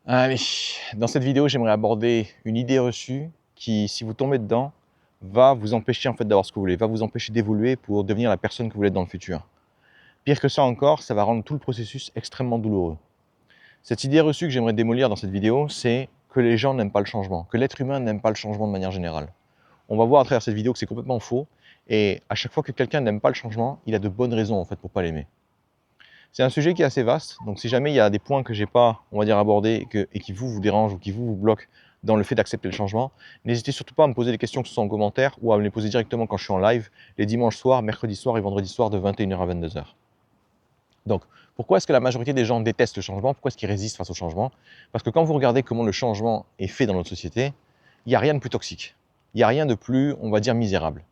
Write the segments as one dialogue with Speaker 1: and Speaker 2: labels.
Speaker 1: Allez, dans cette vidéo, j'aimerais aborder une idée reçue qui, si vous tombez dedans, va vous empêcher en fait d'avoir ce que vous voulez, va vous empêcher d'évoluer pour devenir la personne que vous voulez être dans le futur. Pire que ça encore, ça va rendre tout le processus extrêmement douloureux. Cette idée reçue que j'aimerais démolir dans cette vidéo, c'est que les gens n'aiment pas le changement, que l'être humain n'aime pas le changement de manière générale. On va voir à travers cette vidéo que c'est complètement faux, et à chaque fois que quelqu'un n'aime pas le changement, il a de bonnes raisons en fait pour pas l'aimer. C'est un sujet qui est assez vaste, donc si jamais il y a des points que j'ai pas, on va dire, abordés et qui vous dérangent ou qui vous bloquent dans le fait d'accepter le changement, n'hésitez surtout pas à me poser des questions, que ce soit en commentaire ou à me les poser directement quand je suis en live, les dimanches soirs, mercredi soir et vendredi soir de 21h à 22h. Donc, pourquoi est-ce que la majorité des gens détestent le changement? Pourquoi est-ce qu'ils résistent face au changement? Parce que quand vous regardez comment le changement est fait dans notre société, il n'y a rien de plus toxique. Il n'y a rien de plus, on va dire, misérable.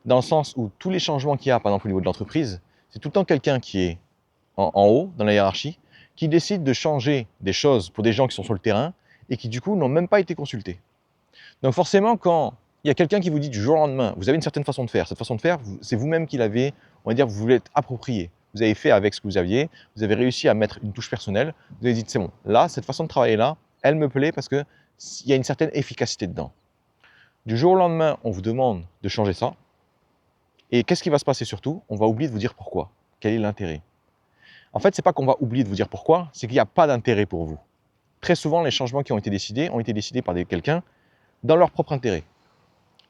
Speaker 1: Dans le sens où tous les changements qu'il y a, par exemple au niveau de l'entreprise, c'est tout le temps quelqu'un qui est en haut, dans la hiérarchie, qui décide de changer des choses pour des gens qui sont sur le terrain et qui du coup n'ont même pas été consultés. Donc forcément, quand il y a quelqu'un qui vous dit du jour au lendemain, vous avez une certaine façon de faire, cette façon de faire, c'est vous-même qui l'avez, on va dire, vous voulez être approprié. Vous avez fait avec ce que vous aviez, vous avez réussi à mettre une touche personnelle, vous avez dit c'est bon, là, cette façon de travailler là, elle me plaît parce qu'il y a une certaine efficacité dedans. Du jour au lendemain, on vous demande de changer ça, et qu'est-ce qui va se passer surtout? On va oublier de vous dire pourquoi. Quel est l'intérêt? En fait, c'est pas qu'on va oublier de vous dire pourquoi, c'est qu'il n'y a pas d'intérêt pour vous. Très souvent, les changements qui ont été décidés par quelqu'un dans leur propre intérêt.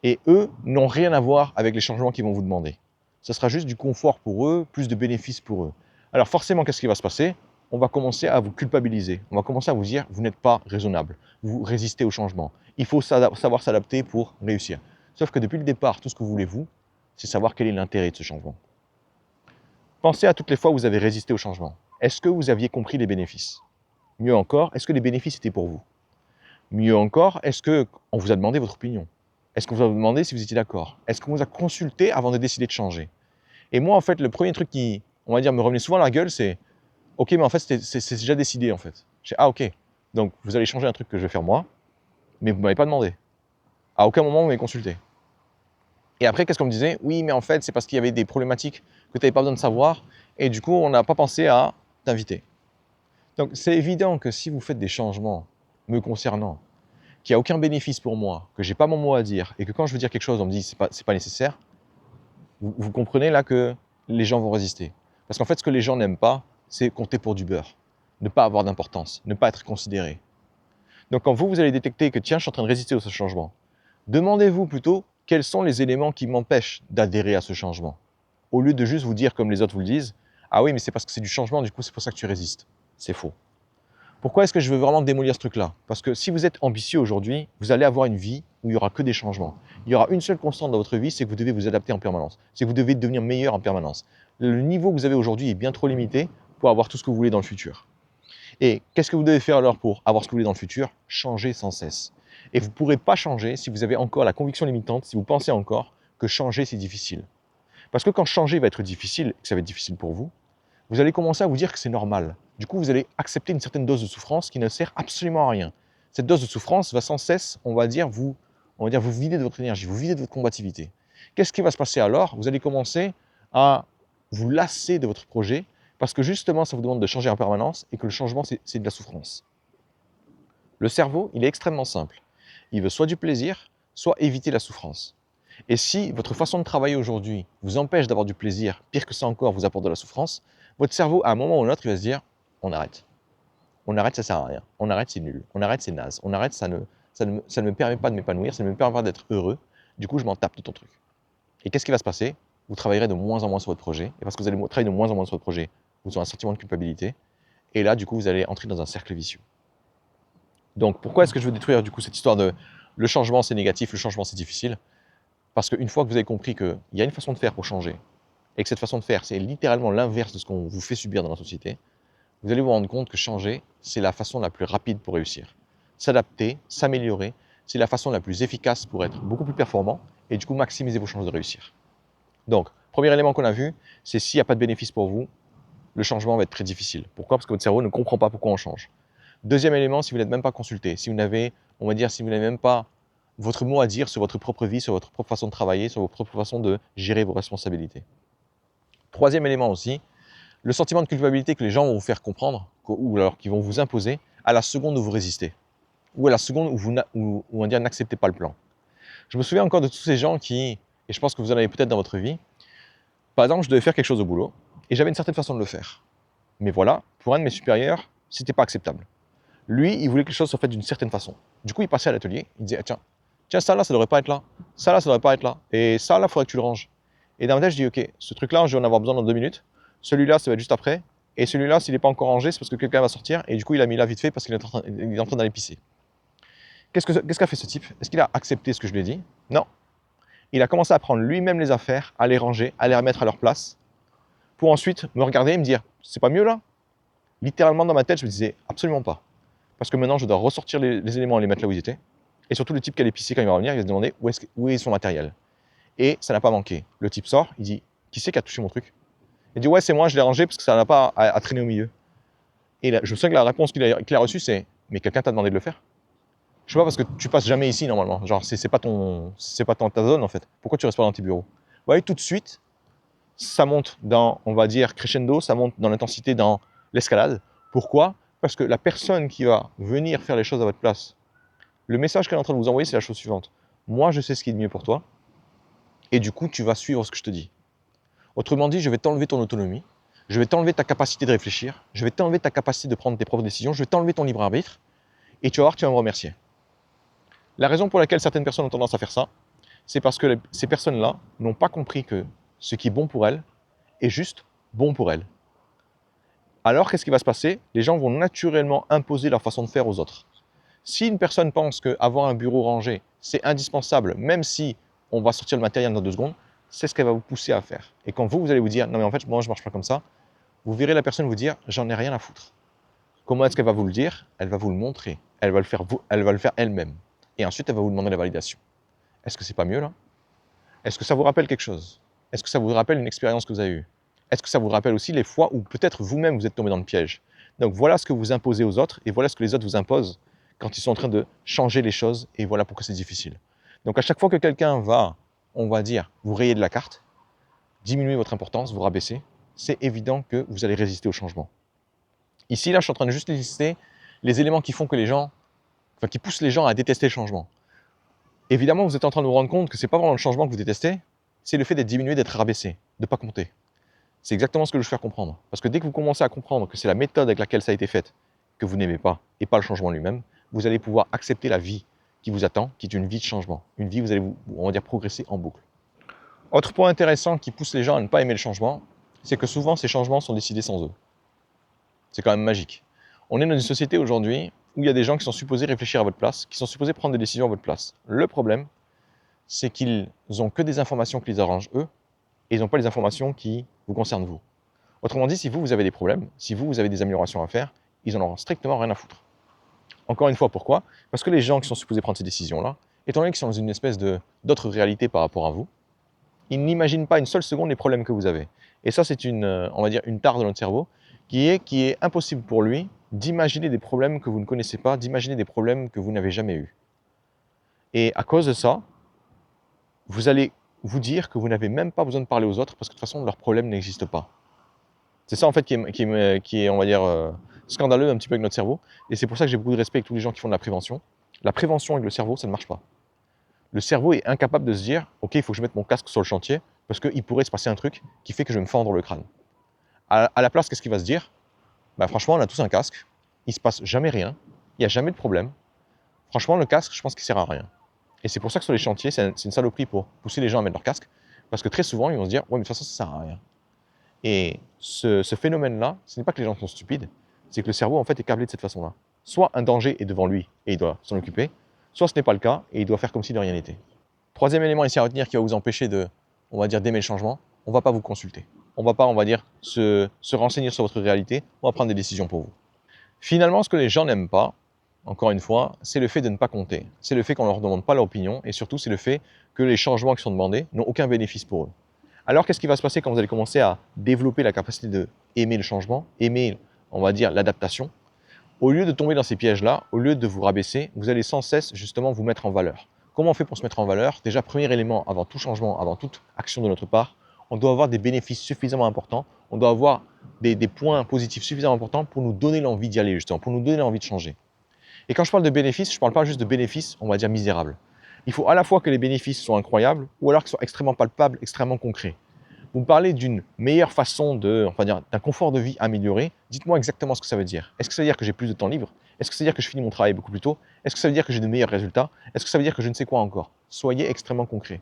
Speaker 1: Et eux n'ont rien à voir avec les changements qu'ils vont vous demander. Ce sera juste du confort pour eux, plus de bénéfices pour eux. Alors forcément, qu'est-ce qui va se passer? On va commencer à vous culpabiliser. On va commencer à vous dire, vous n'êtes pas raisonnable. Vous résistez au changement. Il faut savoir s'adapter pour réussir. Sauf que depuis le départ, tout ce que vous voulez, vous, c'est savoir quel est l'intérêt de ce changement. Pensez à toutes les fois où vous avez résisté au changement. Est-ce que vous aviez compris les bénéfices? Mieux encore, est-ce que les bénéfices étaient pour vous? Mieux encore, est-ce qu'on vous a demandé votre opinion? Est-ce qu'on vous a demandé si vous étiez d'accord? Est-ce qu'on vous a consulté avant de décider de changer? Et moi, en fait, le premier truc qui, on va dire, me revenait souvent à la gueule, c'est « Ok, mais en fait, c'est déjà décidé, en fait. » Ah, ok. Donc, vous allez changer un truc que je vais faire moi, mais vous ne m'avez pas demandé. À aucun moment, vous m'avez consulté. Et après, qu'est-ce qu'on me disait? Oui, mais en fait, c'est parce qu'il y avait des problématiques que tu n'avais pas besoin de savoir, et du coup, on n'a pas pensé à t'inviter. Donc, c'est évident que si vous faites des changements me concernant, qu'il n'y a aucun bénéfice pour moi, que j'ai pas mon mot à dire, et que quand je veux dire quelque chose, on me dit c'est pas nécessaire, vous comprenez là que les gens vont résister. Parce qu'en fait, ce que les gens n'aiment pas, c'est compter pour du beurre, ne pas avoir d'importance, ne pas être considéré. Donc quand vous allez détecter que tiens, je suis en train de résister à ce changement, demandez-vous plutôt quels sont les éléments qui m'empêchent d'adhérer à ce changement. Au lieu de juste vous dire comme les autres vous le disent, ah oui, mais c'est parce que c'est du changement, du coup c'est pour ça que tu résistes. C'est faux. Pourquoi est-ce que je veux vraiment démolir ce truc-là? Parce que si vous êtes ambitieux aujourd'hui, vous allez avoir une vie où il n'y aura que des changements. Il y aura une seule constante dans votre vie, c'est que vous devez vous adapter en permanence. C'est que vous devez devenir meilleur en permanence. Le niveau que vous avez aujourd'hui est bien trop limité pour avoir tout ce que vous voulez dans le futur. Et qu'est-ce que vous devez faire alors pour avoir ce que vous voulez dans le futur? Changer sans cesse. Et vous ne pourrez pas changer si vous avez encore la conviction limitante, si vous pensez encore que changer c'est difficile. Parce que quand changer va être difficile, et que ça va être difficile pour vous allez commencer à vous dire que c'est normal. Du coup, vous allez accepter une certaine dose de souffrance qui ne sert absolument à rien. Cette dose de souffrance va sans cesse, on va dire, vous vider de votre énergie, vous vider de votre combativité. Qu'est-ce qui va se passer alors? Vous allez commencer à vous lasser de votre projet parce que justement, ça vous demande de changer en permanence et que le changement, c'est de la souffrance. Le cerveau, il est extrêmement simple. Il veut soit du plaisir, soit éviter la souffrance. Et si votre façon de travailler aujourd'hui vous empêche d'avoir du plaisir, pire que ça encore, vous apporte de la souffrance, votre cerveau, à un moment ou à un autre, il va se dire « on arrête. On arrête, ça sert à rien. On arrête, c'est nul. On arrête, c'est naze. On arrête, ça ne me permet pas de m'épanouir, ça ne me permet pas d'être heureux. Du coup, je m'en tape de ton truc. » Et qu'est-ce qui va se passer? Vous travaillerez de moins en moins sur votre projet. Et parce que vous allez travailler de moins en moins sur votre projet, vous aurez un sentiment de culpabilité. Et là, du coup, vous allez entrer dans un cercle vicieux. Donc, pourquoi est-ce que je veux détruire du coup cette histoire de le changement c'est négatif, le changement c'est difficile? Parce qu'une fois que vous avez compris qu'il y a une façon de faire pour changer, et que cette façon de faire, c'est littéralement l'inverse de ce qu'on vous fait subir dans la société, vous allez vous rendre compte que changer, c'est la façon la plus rapide pour réussir. S'adapter, s'améliorer, c'est la façon la plus efficace pour être beaucoup plus performant et du coup maximiser vos chances de réussir. Donc, premier élément qu'on a vu, c'est s'il n'y a pas de bénéfice pour vous, le changement va être très difficile. Pourquoi? Parce que votre cerveau ne comprend pas pourquoi on change. Deuxième élément, si vous n'êtes même pas consulté, si vous n'avez, on va dire, si vous n'avez même pas votre mot à dire sur votre propre vie, sur votre propre façon de travailler, sur votre propre façon de gérer vos responsabilités. Troisième élément aussi, le sentiment de culpabilité que les gens vont vous faire comprendre, ou alors qu'ils vont vous imposer, à la seconde où vous résistez, ou à la seconde où vous on va dire, n'acceptez pas le plan. Je me souviens encore de tous ces gens qui, et je pense que vous en avez peut-être dans votre vie, par exemple, je devais faire quelque chose au boulot, et j'avais une certaine façon de le faire. Mais voilà, pour un de mes supérieurs, c'était pas acceptable. Lui, il voulait que les choses soient faites d'une certaine façon. Du coup, il passait à l'atelier, il disait, ah, tiens, ça là, ça devrait pas être là. Ça là, ça devrait pas être là. Et ça là, il faudrait que tu le ranges. Et dans ma tête, je dis, ok, ce truc-là, je vais en avoir besoin dans 2 minutes. Celui-là, ça va être juste après. Et celui-là, s'il n'est pas encore rangé, c'est parce que quelqu'un va sortir. Et du coup, il a mis là vite fait parce qu'il est en train d'aller pisser. Qu'est-ce qu'a fait ce type? Est-ce qu'il a accepté ce que je lui ai dit? Non. Il a commencé à prendre lui-même les affaires, à les ranger, à les remettre à leur place, pour ensuite me regarder et me dire, c'est pas mieux là? Littéralement, dans ma tête, je me disais, absolument pas. Parce que maintenant, je dois ressortir les éléments et les mettre là où ils étaient. Et surtout, le type qui allait pisser quand il va revenir, il va se demander où est son matériel. Et ça n'a pas manqué. Le type sort, il dit, qui c'est qui a touché mon truc? Il dit, ouais, c'est moi, je l'ai rangé parce que ça n'a pas à traîner au milieu. Et là, je sais que la réponse qu'il a reçue, c'est, mais quelqu'un t'a demandé de le faire? Je sais pas, parce que tu passes jamais ici normalement. Genre, c'est pas ta zone en fait. Pourquoi tu restes pas dans tes bureaux? Vous voyez, tout de suite, ça monte dans, on va dire, crescendo, ça monte dans l'intensité, dans l'escalade. Pourquoi? Parce que la personne qui va venir faire les choses à votre place, le message qu'elle est en train de vous envoyer, c'est la chose suivante. Moi, je sais ce qui est de mieux pour toi, et du coup, tu vas suivre ce que je te dis. Autrement dit, je vais t'enlever ton autonomie, je vais t'enlever ta capacité de réfléchir, je vais t'enlever ta capacité de prendre tes propres décisions, je vais t'enlever ton libre arbitre, et tu vas voir, tu vas me remercier. La raison pour laquelle certaines personnes ont tendance à faire ça, c'est parce que ces personnes-là n'ont pas compris que ce qui est bon pour elles est juste bon pour elles. Alors, qu'est-ce qui va se passer? Les gens vont naturellement imposer leur façon de faire aux autres. Si une personne pense qu'avoir un bureau rangé, c'est indispensable, même si on va sortir le matériel dans 2 secondes, c'est ce qu'elle va vous pousser à faire. Et quand vous allez vous dire, non mais en fait, moi je ne marche pas comme ça, vous verrez la personne vous dire, j'en ai rien à foutre. Comment est-ce qu'elle va vous le dire? Elle va vous le montrer. Elle va le faire elle-même. Et ensuite, elle va vous demander la validation. Est-ce que c'est pas mieux là? Est-ce que ça vous rappelle quelque chose? Est-ce que ça vous rappelle une expérience que vous avez eue? Est-ce que ça vous rappelle aussi les fois où peut-être vous-même vous êtes tombé dans le piège? Donc voilà ce que vous imposez aux autres et voilà ce que les autres vous imposent quand ils sont en train de changer les choses et voilà pourquoi c'est difficile. Donc à chaque fois que quelqu'un va, on va dire, vous rayer de la carte, diminuer votre importance, vous rabaisser, c'est évident que vous allez résister au changement. Ici, là, je suis en train de juste lister les éléments qui font que les gens, enfin qui poussent les gens à détester le changement. Évidemment, vous êtes en train de vous rendre compte que ce n'est pas vraiment le changement que vous détestez, c'est le fait d'être diminué, d'être rabaissé, de ne pas compter. C'est exactement ce que je veux faire comprendre. Parce que dès que vous commencez à comprendre que c'est la méthode avec laquelle ça a été fait que vous n'aimez pas, et pas le changement lui-même, vous allez pouvoir accepter la vie qui vous attend, qui est une vie de changement. Une vie où vous allez, on va dire, progresser en boucle. Autre point intéressant qui pousse les gens à ne pas aimer le changement, c'est que souvent ces changements sont décidés sans eux. C'est quand même magique. On est dans une société aujourd'hui où il y a des gens qui sont supposés réfléchir à votre place, qui sont supposés prendre des décisions à votre place. Le problème, c'est qu'ils n'ont que des informations qui les arrangent eux, et ils n'ont pas les informations qui vous concernent vous. Autrement dit, si vous avez des problèmes, si vous avez des améliorations à faire, ils n'en auront strictement rien à foutre. Encore une fois, pourquoi? Parce que les gens qui sont supposés prendre ces décisions-là, étant donné qu'ils sont dans une espèce d'autre réalité par rapport à vous, ils n'imaginent pas une seule seconde les problèmes que vous avez. Et ça, c'est on va dire, une tare de notre cerveau qui est impossible pour lui d'imaginer des problèmes que vous ne connaissez pas, d'imaginer des problèmes que vous n'avez jamais eus. Et à cause de ça, vous allez vous dire que vous n'avez même pas besoin de parler aux autres parce que de toute façon, leurs problèmes n'existent pas. C'est ça en fait qui est on va dire, scandaleux un petit peu avec notre cerveau. Et c'est pour ça que j'ai beaucoup de respect avec tous les gens qui font de la prévention. La prévention avec le cerveau, ça ne marche pas. Le cerveau est incapable de se dire, ok, il faut que je mette mon casque sur le chantier parce qu'il pourrait se passer un truc qui fait que je vais me fendre le crâne. À la place, qu'est-ce qu'il va se dire? Bah, franchement, on a tous un casque, il ne se passe jamais rien, il n'y a jamais de problème. Franchement, le casque, je pense qu'il ne sert à rien. Et c'est pour ça que sur les chantiers, c'est une saloperie pour pousser les gens à mettre leur casque, parce que très souvent, ils vont se dire, ouais, mais de toute façon, ça ne sert à rien. Et ce phénomène-là, ce n'est pas que les gens sont stupides, c'est que le cerveau, en fait, est câblé de cette façon-là. Soit un danger est devant lui et il doit s'en occuper, soit ce n'est pas le cas et il doit faire comme si de rien n'était. Troisième élément ici à retenir qui va vous empêcher de, on va dire, d'aimer le changement, on ne va pas vous consulter. On ne va pas, on va dire, se renseigner sur votre réalité, on va prendre des décisions pour vous. Finalement, ce que les gens n'aiment pas, encore une fois, c'est le fait de ne pas compter. C'est le fait qu'on ne leur demande pas leur opinion et surtout, c'est le fait que les changements qui sont demandés n'ont aucun bénéfice pour eux. Alors, qu'est-ce qui va se passer quand vous allez commencer à développer la capacité d'aimer le changement, aimer, on va dire, l'adaptation? Au lieu de tomber dans ces pièges-là, au lieu de vous rabaisser, vous allez sans cesse justement vous mettre en valeur. Comment on fait pour se mettre en valeur? Déjà, premier élément, avant tout changement, avant toute action de notre part, on doit avoir des bénéfices suffisamment importants, on doit avoir des points positifs suffisamment importants pour nous donner l'envie d'y aller justement, pour nous donner l'envie de changer. Et quand je parle de bénéfices, je ne parle pas juste de bénéfices, on va dire misérables. Il faut à la fois que les bénéfices soient incroyables ou alors qu'ils soient extrêmement palpables, extrêmement concrets. Vous me parlez d'une meilleure façon d'un confort de vie amélioré. Dites-moi exactement ce que ça veut dire. Est-ce que ça veut dire que j'ai plus de temps libre? Est-ce que ça veut dire que je finis mon travail beaucoup plus tôt? Est-ce que ça veut dire que j'ai de meilleurs résultats? Est-ce que ça veut dire que je ne sais quoi encore? Soyez extrêmement concret.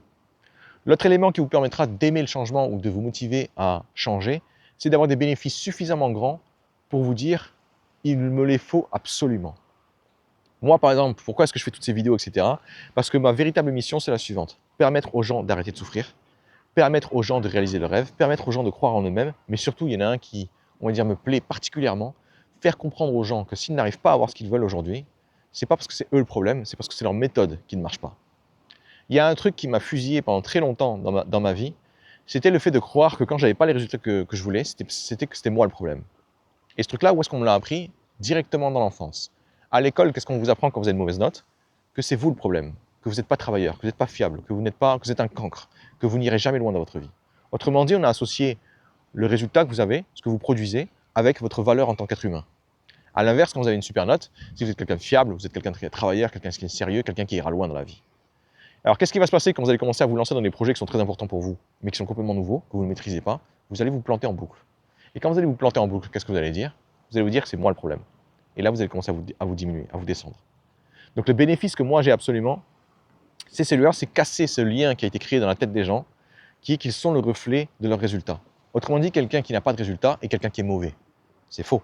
Speaker 1: L'autre élément qui vous permettra d'aimer le changement ou de vous motiver à changer, c'est d'avoir des bénéfices suffisamment grands pour vous dire « il me les faut absolument ». Moi, par exemple, pourquoi est-ce que je fais toutes ces vidéos, etc. Parce que ma véritable mission, c'est la suivante. Permettre aux gens d'arrêter de souffrir, permettre aux gens de réaliser leurs rêves, permettre aux gens de croire en eux-mêmes, mais surtout, il y en a un qui, on va dire, me plaît particulièrement, faire comprendre aux gens que s'ils n'arrivent pas à avoir ce qu'ils veulent aujourd'hui, c'est pas parce que c'est eux le problème, c'est parce que c'est leur méthode qui ne marche pas. Il y a un truc qui m'a fusillé pendant très longtemps dans ma vie, c'était le fait de croire que quand j'avais pas les résultats que je voulais, c'était moi le problème. Et ce truc-là, où est-ce qu'on me l'a appris? Directement dans l'enfance. À l'école, qu'est-ce qu'on vous apprend quand vous avez une mauvaise note? Que c'est vous le problème, que vous n'êtes pas travailleur, que vous n'êtes pas fiable, que vous êtes un cancre, que vous n'irez jamais loin dans votre vie. Autrement dit, on a associé le résultat que vous avez, ce que vous produisez, avec votre valeur en tant qu'être humain. À l'inverse, quand vous avez une super note, si vous êtes quelqu'un de fiable, vous êtes quelqu'un de travailleur, quelqu'un qui est sérieux, quelqu'un qui ira loin dans la vie. Alors, qu'est-ce qui va se passer quand vous allez commencer à vous lancer dans des projets qui sont très importants pour vous, mais qui sont complètement nouveaux, que vous ne maîtrisez pas? Vous allez vous planter en boucle. Et quand vous allez vous planter en boucle, qu'est-ce que vous allez dire? Vous allez vous dire que c'est moi le problème. Et là, vous allez commencer à vous diminuer, à vous descendre. Donc, le bénéfice que moi j'ai absolument, c'est celui-là, c'est casser ce lien qui a été créé dans la tête des gens, qui est qu'ils sont le reflet de leurs résultats. Autrement dit, quelqu'un qui n'a pas de résultat est quelqu'un qui est mauvais. C'est faux.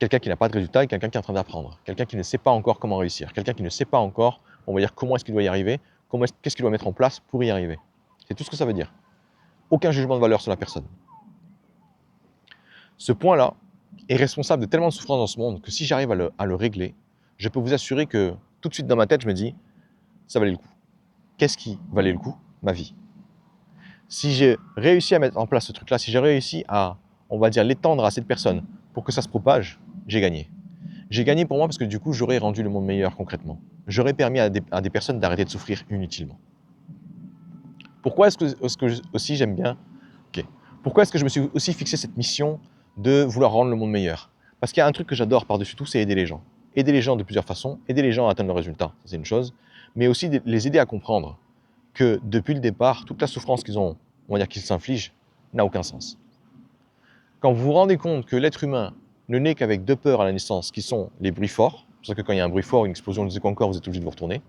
Speaker 1: Quelqu'un qui n'a pas de résultat est quelqu'un qui est en train d'apprendre. Quelqu'un qui ne sait pas encore comment réussir. Quelqu'un qui ne sait pas encore, on va dire, comment est-ce qu'il doit y arriver, qu'est-ce qu'il doit mettre en place pour y arriver. C'est tout ce que ça veut dire. Aucun jugement de valeur sur la personne. Ce point-là est responsable de tellement de souffrance dans ce monde que si j'arrive à le régler, je peux vous assurer que tout de suite dans ma tête, je me dis, ça valait le coup. Qu'est-ce qui valait le coup? Ma vie. Si j'ai réussi à mettre en place ce truc-là, si j'ai réussi à, on va dire, l'étendre à cette personne pour que ça se propage, j'ai gagné. J'ai gagné pour moi parce que du coup, j'aurais rendu le monde meilleur concrètement. J'aurais permis à des personnes d'arrêter de souffrir inutilement. Pourquoi est-ce que aussi j'aime bien Pourquoi est-ce que je me suis aussi fixé cette mission de vouloir rendre le monde meilleur? Parce qu'il y a un truc que j'adore par-dessus tout, c'est aider les gens. Aider les gens de plusieurs façons, aider les gens à atteindre leurs résultats, c'est une chose, mais aussi les aider à comprendre que depuis le départ, toute la souffrance on va dire qu'ils s'infligent, n'a aucun sens. Quand vous vous rendez compte que l'être humain ne naît qu'avec deux peurs à la naissance, qui sont les bruits forts, c'est pour ça que quand il y a un bruit fort, une explosion, je ne sais quoi encore, vous êtes obligé de vous retourner,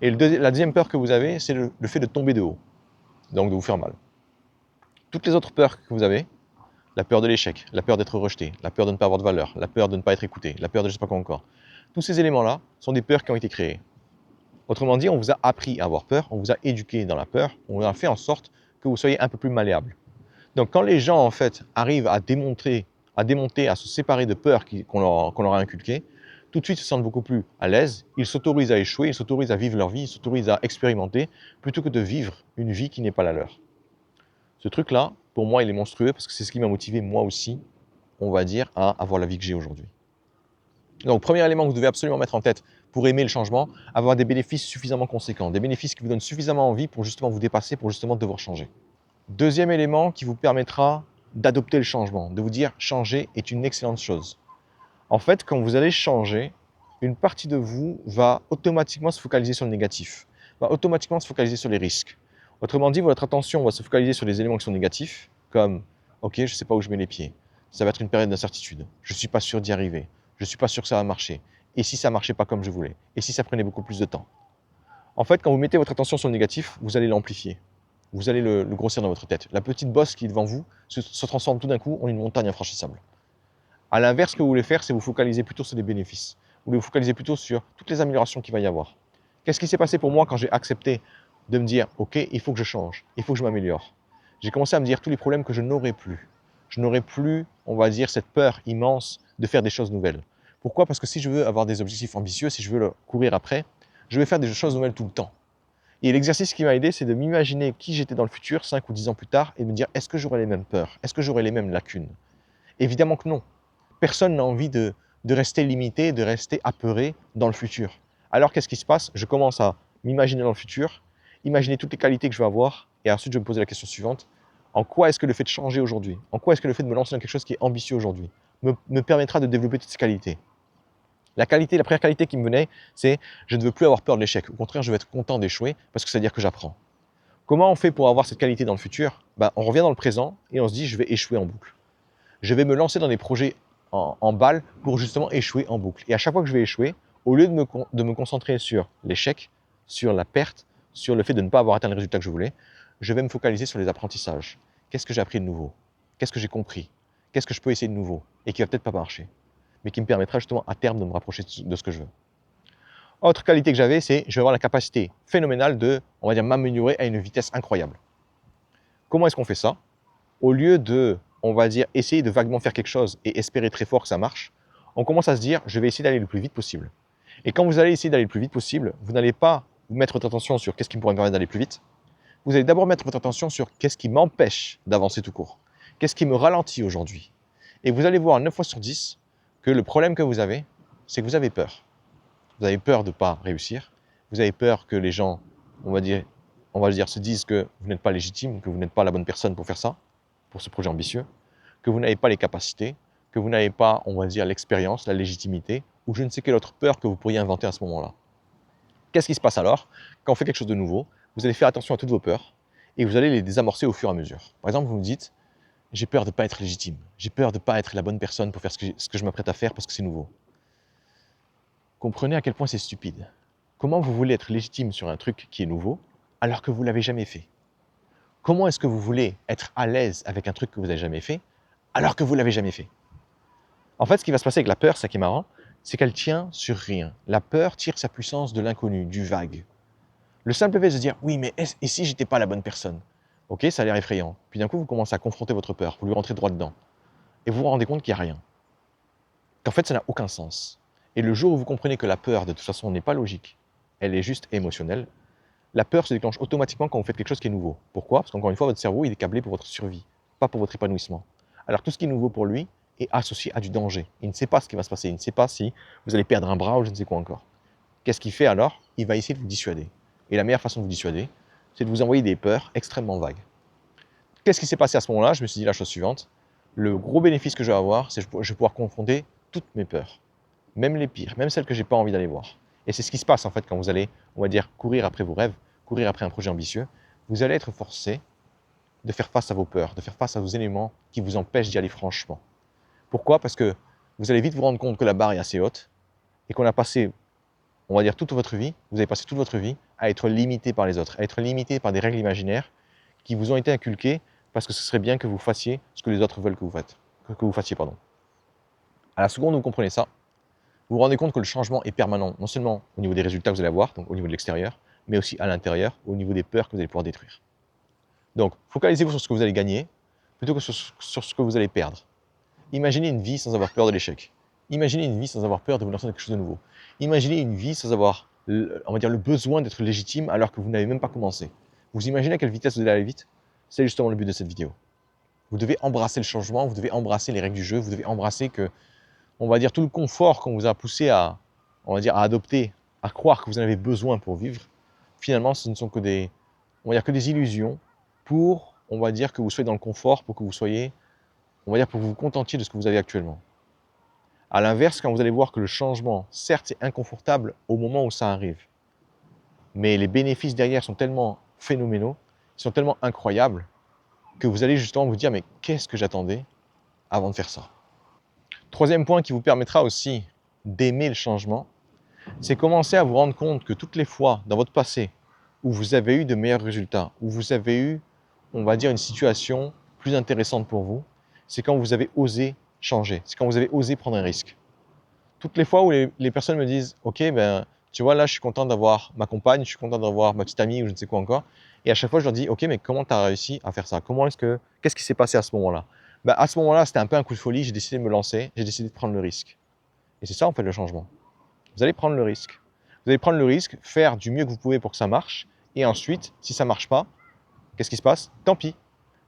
Speaker 1: et la deuxième peur que vous avez, c'est le fait de tomber de haut, donc de vous faire mal. Toutes les autres peurs que vous avez, la peur de l'échec, la peur d'être rejeté, la peur de ne pas avoir de valeur, la peur de ne pas être écouté, la peur de je ne sais pas quoi encore, tous ces éléments-là sont des peurs qui ont été créées. Autrement dit, on vous a appris à avoir peur, on vous a éduqué dans la peur, on a fait en sorte que vous soyez un peu plus malléable. Donc quand les gens en fait arrivent à démonter, à se séparer de peurs qu'on leur a inculquées, tout de suite ils se sentent beaucoup plus à l'aise, ils s'autorisent à échouer, ils s'autorisent à vivre leur vie, ils s'autorisent à expérimenter, plutôt que de vivre une vie qui n'est pas la leur. Ce truc-là, pour moi, il est monstrueux parce que c'est ce qui m'a motivé moi aussi, on va dire, à avoir la vie que j'ai aujourd'hui. Donc, premier élément que vous devez absolument mettre en tête pour aimer le changement, avoir des bénéfices suffisamment conséquents, des bénéfices qui vous donnent suffisamment envie pour justement vous dépasser, pour justement devoir changer. Deuxième élément qui vous permettra d'adopter le changement, de vous dire changer est une excellente chose. En fait, quand vous allez changer, une partie de vous va automatiquement se focaliser sur le négatif, va automatiquement se focaliser sur les risques. Autrement dit, votre attention va se focaliser sur les éléments qui sont négatifs, comme « Ok, je ne sais pas où je mets les pieds, ça va être une période d'incertitude, je ne suis pas sûr d'y arriver, je ne suis pas sûr que ça va marcher, et si ça ne marchait pas comme je voulais, et si ça prenait beaucoup plus de temps ?» En fait, quand vous mettez votre attention sur le négatif, vous allez l'amplifier, vous allez le grossir dans votre tête. La petite bosse qui est devant vous se transforme tout d'un coup en une montagne infranchissable. À l'inverse, ce que vous voulez faire, c'est vous focaliser plutôt sur les bénéfices. Vous voulez vous focaliser plutôt sur toutes les améliorations qu'il va y avoir. Qu'est-ce qui s'est passé pour moi quand j'ai accepté de me dire « Ok, il faut que je change, il faut que je m'améliore ». J'ai commencé à me dire tous les problèmes que je n'aurais plus. Je n'aurais plus, on va dire, cette peur immense de faire des choses nouvelles. Pourquoi? Parce que si je veux avoir des objectifs ambitieux, si je veux courir après, je vais faire des choses nouvelles tout le temps. Et l'exercice qui m'a aidé, c'est de m'imaginer qui j'étais dans le futur, 5 ou 10 ans plus tard, et de me dire, est-ce que j'aurai les mêmes peurs? Est-ce que j'aurai les mêmes lacunes? Évidemment que non. Personne n'a envie de rester limité, de rester apeuré dans le futur. Alors qu'est-ce qui se passe? Je commence à m'imaginer dans le futur, imaginer toutes les qualités que je vais avoir, et ensuite je vais me poser la question suivante, En quoi est-ce que le fait de changer aujourd'hui, en quoi est-ce que le fait de me lancer dans quelque chose qui est ambitieux aujourd'hui me permettra de développer toutes ces qualités? La première qualité qui me venait, c'est je ne veux plus avoir peur de l'échec. Au contraire, je veux être content d'échouer parce que ça veut dire que j'apprends. Comment on fait pour avoir cette qualité dans le futur? On revient dans le présent et on se dit je vais échouer en boucle. Je vais me lancer dans des projets en balle pour justement échouer en boucle. Et à chaque fois que je vais échouer, au lieu de me concentrer sur l'échec, sur la perte, sur le fait de ne pas avoir atteint le résultat que je voulais, je vais me focaliser sur les apprentissages. Qu'est-ce que j'ai appris de nouveau? Qu'est-ce que j'ai compris? Qu'est-ce que je peux essayer de nouveau et qui va peut-être pas marcher, mais qui me permettra justement à terme de me rapprocher de ce que je veux. Autre qualité que j'avais, c'est je vais avoir la capacité phénoménale de, on va dire, m'améliorer à une vitesse incroyable. Comment est-ce qu'on fait ça? Au lieu de, on va dire, essayer de vaguement faire quelque chose et espérer très fort que ça marche, on commence à se dire, je vais essayer d'aller le plus vite possible. Et quand vous allez essayer d'aller le plus vite possible, vous n'allez pas mettre votre attention sur qu'est-ce qui me pourrait me permettre d'aller plus vite. Vous allez d'abord mettre votre attention sur qu'est-ce qui m'empêche d'avancer tout court. Qu'est-ce qui me ralentit aujourd'hui? Et vous allez voir 9 fois sur 10 que le problème que vous avez, c'est que vous avez peur. Vous avez peur de ne pas réussir. Vous avez peur que les gens, on va dire, se disent que vous n'êtes pas légitime, que vous n'êtes pas la bonne personne pour faire ça, pour ce projet ambitieux, que vous n'avez pas les capacités, que vous n'avez pas, on va dire, l'expérience, la légitimité, ou je ne sais quelle autre peur que vous pourriez inventer à ce moment-là. Qu'est-ce qui se passe alors? Quand on fait quelque chose de nouveau, vous allez faire attention à toutes vos peurs et vous allez les désamorcer au fur et à mesure. Par exemple, vous me dites, j'ai peur de ne pas être légitime, j'ai peur de ne pas être la bonne personne pour faire ce que je m'apprête à faire parce que c'est nouveau. Comprenez à quel point c'est stupide. Comment vous voulez être légitime sur un truc qui est nouveau alors que vous ne l'avez jamais fait? Comment est-ce que vous voulez être à l'aise avec un truc que vous n'avez jamais fait alors que vous ne l'avez jamais fait? En fait, ce qui va se passer avec la peur, ça qui est marrant, c'est qu'elle tient sur rien. La peur tire sa puissance de l'inconnu, du vague. Le simple fait de se dire, oui, mais et si j'étais pas la bonne personne? Ok, ça a l'air effrayant. Puis d'un coup, vous commencez à confronter votre peur, vous lui rentrez droit dedans. Et vous vous rendez compte qu'il n'y a rien. Qu'en fait, ça n'a aucun sens. Et le jour où vous comprenez que la peur, de toute façon, n'est pas logique, elle est juste émotionnelle, la peur se déclenche automatiquement quand vous faites quelque chose qui est nouveau. Pourquoi? Parce qu'encore une fois, votre cerveau, il est câblé pour votre survie, pas pour votre épanouissement. Alors tout ce qui est nouveau pour lui est associé à du danger. Il ne sait pas ce qui va se passer, il ne sait pas si vous allez perdre un bras ou je ne sais quoi encore. Qu'est-ce qu'il fait alors? Il va essayer de vous dissuader. Et la meilleure façon de vous dissuader, c'est de vous envoyer des peurs extrêmement vagues. Qu'est-ce qui s'est passé à ce moment-là? Je me suis dit la chose suivante. Le gros bénéfice que je vais avoir, c'est que je vais pouvoir confronter toutes mes peurs. Même les pires, même celles que je n'ai pas envie d'aller voir. Et c'est ce qui se passe en fait quand vous allez, on va dire, courir après vos rêves, courir après un projet ambitieux. Vous allez être forcé de faire face à vos peurs, de faire face à vos éléments qui vous empêchent d'y aller franchement. Pourquoi? Parce que vous allez vite vous rendre compte que la barre est assez haute et qu'on a passé, on va dire, toute votre vie, vous avez passé toute votre vie à être limité par les autres, à être limité par des règles imaginaires qui vous ont été inculquées parce que ce serait bien que vous fassiez ce que les autres veulent que vous fassiez. À la seconde où vous comprenez ça, vous vous rendez compte que le changement est permanent, non seulement au niveau des résultats que vous allez avoir, donc au niveau de l'extérieur, mais aussi à l'intérieur, au niveau des peurs que vous allez pouvoir détruire. Donc, focalisez-vous sur ce que vous allez gagner, plutôt que sur ce que vous allez perdre. Imaginez une vie sans avoir peur de l'échec. Imaginez une vie sans avoir peur de vous lancer dans quelque chose de nouveau. Imaginez une vie sans avoir, on va dire, le besoin d'être légitime alors que vous n'avez même pas commencé. Vous imaginez à quelle vitesse vous allez aller vite? C'est justement le but de cette vidéo. Vous devez embrasser le changement, vous devez embrasser les règles du jeu, vous devez embrasser que, on va dire, tout le confort qu'on vous a poussé à, on va dire, à adopter, à croire que vous en avez besoin pour vivre, finalement, ce ne sont que des, on va dire, que des illusions pour, on va dire, que vous soyez dans le confort, pour que vous soyez, on va dire, pour que vous vous contentiez de ce que vous avez actuellement. À l'inverse, quand vous allez voir que le changement, certes, c'est inconfortable au moment où ça arrive, mais les bénéfices derrière sont tellement phénoménaux, sont tellement incroyables, que vous allez justement vous dire, mais qu'est-ce que j'attendais avant de faire ça? Troisième point qui vous permettra aussi d'aimer le changement, c'est commencer à vous rendre compte que toutes les fois dans votre passé où vous avez eu de meilleurs résultats, où vous avez eu, on va dire, une situation plus intéressante pour vous, c'est quand vous avez osé changer, c'est quand vous avez osé prendre un risque. Toutes les fois où les personnes me disent, ok, ben, tu vois, là, je suis content d'avoir ma compagne, je suis content d'avoir ma petite amie ou je ne sais quoi encore, et à chaque fois, je leur dis, ok, mais comment tu as réussi à faire ça? Qu'est-ce qui s'est passé à ce moment-là? Ben, à ce moment-là, c'était un peu un coup de folie, j'ai décidé de me lancer, j'ai décidé de prendre le risque. Et c'est ça, en fait, le changement. Vous allez prendre le risque. Vous allez prendre le risque, faire du mieux que vous pouvez pour que ça marche, et ensuite, si ça ne marche pas, qu'est-ce qui se passe? Tant pis,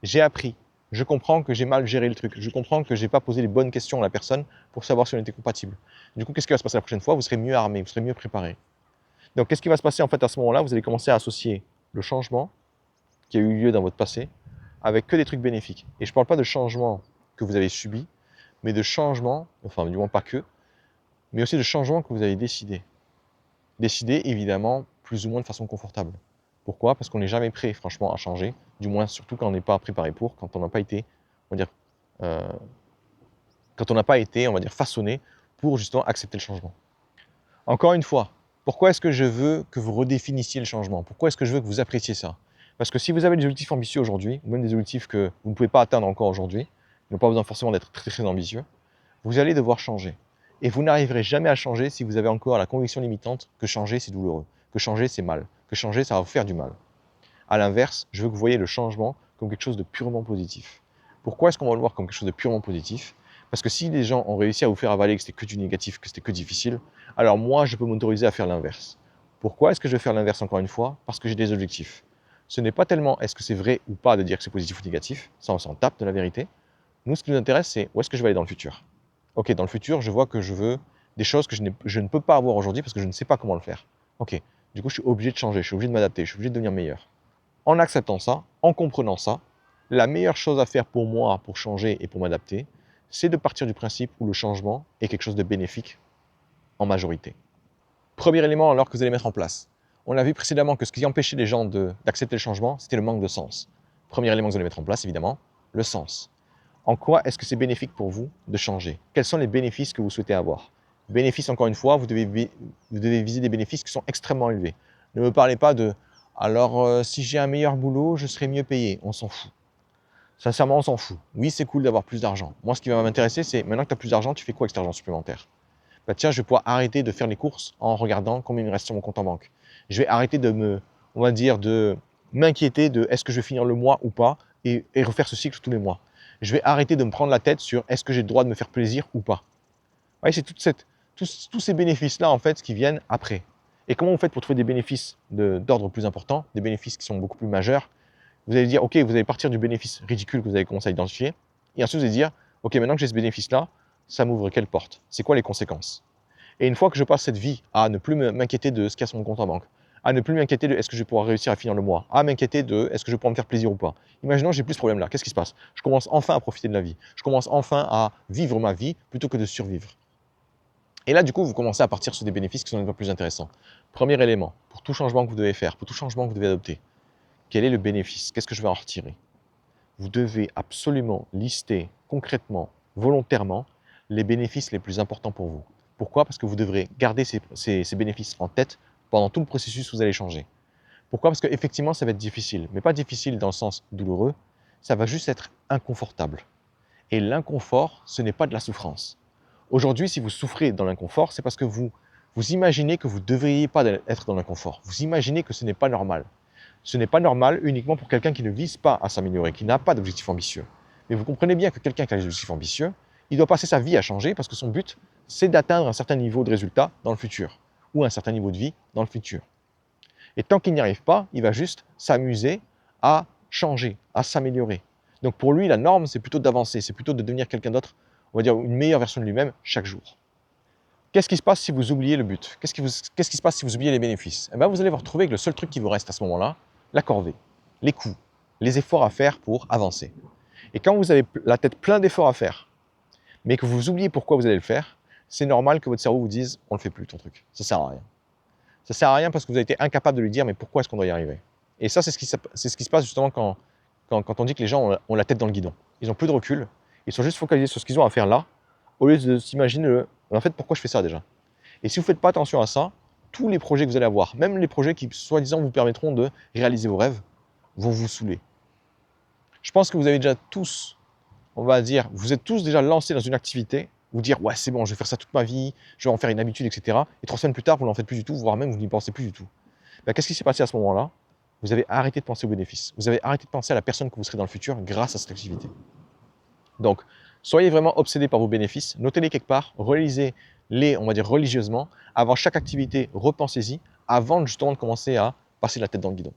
Speaker 1: j'ai appris. Je comprends que j'ai mal géré le truc. Je comprends que je n'ai pas posé les bonnes questions à la personne pour savoir si on était compatible. Du coup, qu'est-ce qui va se passer la prochaine fois? Vous serez mieux armé, vous serez mieux préparé. Donc, qu'est-ce qui va se passer en fait à ce moment-là? Vous allez commencer à associer le changement qui a eu lieu dans votre passé avec que des trucs bénéfiques. Et je ne parle pas de changements que vous avez subis, mais de changements, enfin du moins pas que, mais aussi de changements que vous avez décidés. Décidés évidemment plus ou moins de façon confortable. Pourquoi? Parce qu'on n'est jamais prêt franchement à changer, du moins surtout quand on n'est pas préparé pour, quand on n'a pas été, on va dire, quand on n'a pas été, on va dire, façonné pour justement accepter le changement. Encore une fois, pourquoi est-ce que je veux que vous redéfinissiez le changement? Pourquoi est-ce que je veux que vous appréciez ça? Parce que si vous avez des objectifs ambitieux aujourd'hui, ou même des objectifs que vous ne pouvez pas atteindre encore aujourd'hui, ils n'ont pas besoin forcément d'être très très ambitieux, vous allez devoir changer. Et vous n'arriverez jamais à changer si vous avez encore la conviction limitante que changer c'est douloureux, que changer c'est mal, que changer ça va vous faire du mal. A l'inverse, je veux que vous voyez le changement comme quelque chose de purement positif. Pourquoi est-ce qu'on va le voir comme quelque chose de purement positif? Parce que si les gens ont réussi à vous faire avaler que c'était que du négatif, que c'était que difficile, alors moi, je peux m'autoriser à faire l'inverse. Pourquoi est-ce que je vais faire l'inverse encore une fois? Parce que j'ai des objectifs. Ce n'est pas tellement est-ce que c'est vrai ou pas de dire que c'est positif ou négatif, ça on s'en tape de la vérité. Nous, ce qui nous intéresse, c'est où est-ce que je vais aller dans le futur. Ok, dans le futur, je vois que je veux des choses que je ne peux pas avoir aujourd'hui parce que je ne sais pas comment le faire. Ok, du coup, je suis obligé de changer, je suis obligé de m'adapter, je suis obligé de devenir meilleur. En acceptant ça, en comprenant ça, la meilleure chose à faire pour moi, pour changer et pour m'adapter, c'est de partir du principe où le changement est quelque chose de bénéfique en majorité. Premier élément alors que vous allez mettre en place. On a vu précédemment que ce qui empêchait les gens d'accepter le changement, c'était le manque de sens. Premier élément que vous allez mettre en place, évidemment, le sens. En quoi est-ce que c'est bénéfique pour vous de changer? Quels sont les bénéfices que vous souhaitez avoir? Bénéfices, encore une fois, vous devez viser des bénéfices qui sont extrêmement élevés. Ne me parlez pas de « alors si j'ai un meilleur boulot, je serai mieux payé ». On s'en fout. Sincèrement, on s'en fout. Oui, c'est cool d'avoir plus d'argent. Moi, ce qui va m'intéresser, c'est maintenant que tu as plus d'argent, tu fais quoi avec cet argent supplémentaire? Bah tiens, je vais pouvoir arrêter de faire les courses en regardant combien il me reste sur mon compte en banque. Je vais arrêter on va dire, de m'inquiéter de est-ce que je vais finir le mois ou pas et refaire ce cycle tous les mois. Je vais arrêter de me prendre la tête sur est-ce que j'ai le droit de me faire plaisir ou pas. Vous voyez, c'est tous ces bénéfices-là, en fait, qui viennent après. Et comment vous faites pour trouver des bénéfices d'ordre plus important, des bénéfices qui sont beaucoup plus majeurs? Vous allez dire, OK, vous allez partir du bénéfice ridicule que vous avez commencé à identifier. Et ensuite, vous allez dire, OK, maintenant que j'ai ce bénéfice-là, ça m'ouvre quelle porte? C'est quoi les conséquences? Et une fois que je passe cette vie à ne plus m'inquiéter de ce qu'il y a sur mon compte en banque, à ne plus m'inquiéter de est-ce que je vais pouvoir réussir à finir le mois, à m'inquiéter de est-ce que je vais pouvoir me faire plaisir ou pas. Imaginons que j'ai plus ce problème-là. Qu'est-ce qui se passe? Je commence enfin à profiter de la vie. Je commence enfin à vivre ma vie plutôt que de survivre. Et là, du coup, vous commencez à partir sur des bénéfices qui sont un peu plus intéressants. Premier élément, pour tout changement que vous devez faire, pour tout changement que vous devez adopter, quel est le bénéfice? Qu'est-ce que je vais en retirer? Vous devez absolument lister concrètement, volontairement, les bénéfices les plus importants pour vous. Pourquoi? Parce que vous devrez garder ces bénéfices en tête pendant tout le processus où vous allez changer. Pourquoi? Parce qu'effectivement, ça va être difficile, mais pas difficile dans le sens douloureux, ça va juste être inconfortable. Et l'inconfort, ce n'est pas de la souffrance. Aujourd'hui, si vous souffrez dans l'inconfort, c'est parce que vous imaginez que vous ne devriez pas être dans l'inconfort. Vous imaginez que ce n'est pas normal. Ce n'est pas normal uniquement pour quelqu'un qui ne vise pas à s'améliorer, qui n'a pas d'objectif ambitieux. Mais vous comprenez bien que quelqu'un qui a des objectifs ambitieux, il doit passer sa vie à changer parce que son but, c'est d'atteindre un certain niveau de résultat dans le futur, ou un certain niveau de vie dans le futur. Et tant qu'il n'y arrive pas, il va juste s'amuser à changer, à s'améliorer. Donc pour lui, la norme, c'est plutôt d'avancer, c'est plutôt de devenir quelqu'un d'autre, on va dire une meilleure version de lui-même chaque jour. Qu'est-ce qui se passe si vous oubliez le but? Qu'est-ce qui se passe si vous oubliez les bénéfices? Eh bien, vous allez vous retrouver avec le seul truc qui vous reste à ce moment-là, la corvée, les coûts, les efforts à faire pour avancer. Et quand vous avez la tête plein d'efforts à faire, mais que vous oubliez pourquoi vous allez le faire, c'est normal que votre cerveau vous dise « on ne le fait plus ton truc, ça sert à rien ». Ça sert à rien parce que vous avez été incapable de lui dire « mais pourquoi est-ce qu'on doit y arriver ?» Et ça, c'est ce qui se passe justement quand on dit que les gens ont la tête dans le guidon. Ils n'ont plus de recul, ils sont juste focalisés sur ce qu'ils ont à faire là, au lieu de s'imaginer en fait pourquoi je fais ça déjà. Et si vous ne faites pas attention à ça, tous les projets que vous allez avoir, même les projets qui soi-disant vous permettront de réaliser vos rêves, vont vous saouler. Je pense que vous avez déjà tous, on va dire, vous êtes tous déjà lancés dans une activité, vous dire ouais c'est bon, je vais faire ça toute ma vie, je vais en faire une habitude, etc. Et 3 semaines plus tard, vous n'en faites plus du tout, voire même vous n'y pensez plus du tout. Ben, qu'est-ce qui s'est passé à ce moment-là? Vous avez arrêté de penser aux bénéfices. Vous avez arrêté de penser à la personne que vous serez dans le futur grâce à cette activité. Donc, soyez vraiment obsédés par vos bénéfices, notez-les quelque part, relisez-les, on va dire religieusement. Avant chaque activité, repensez-y, avant justement de commencer à passer la tête dans le guidon.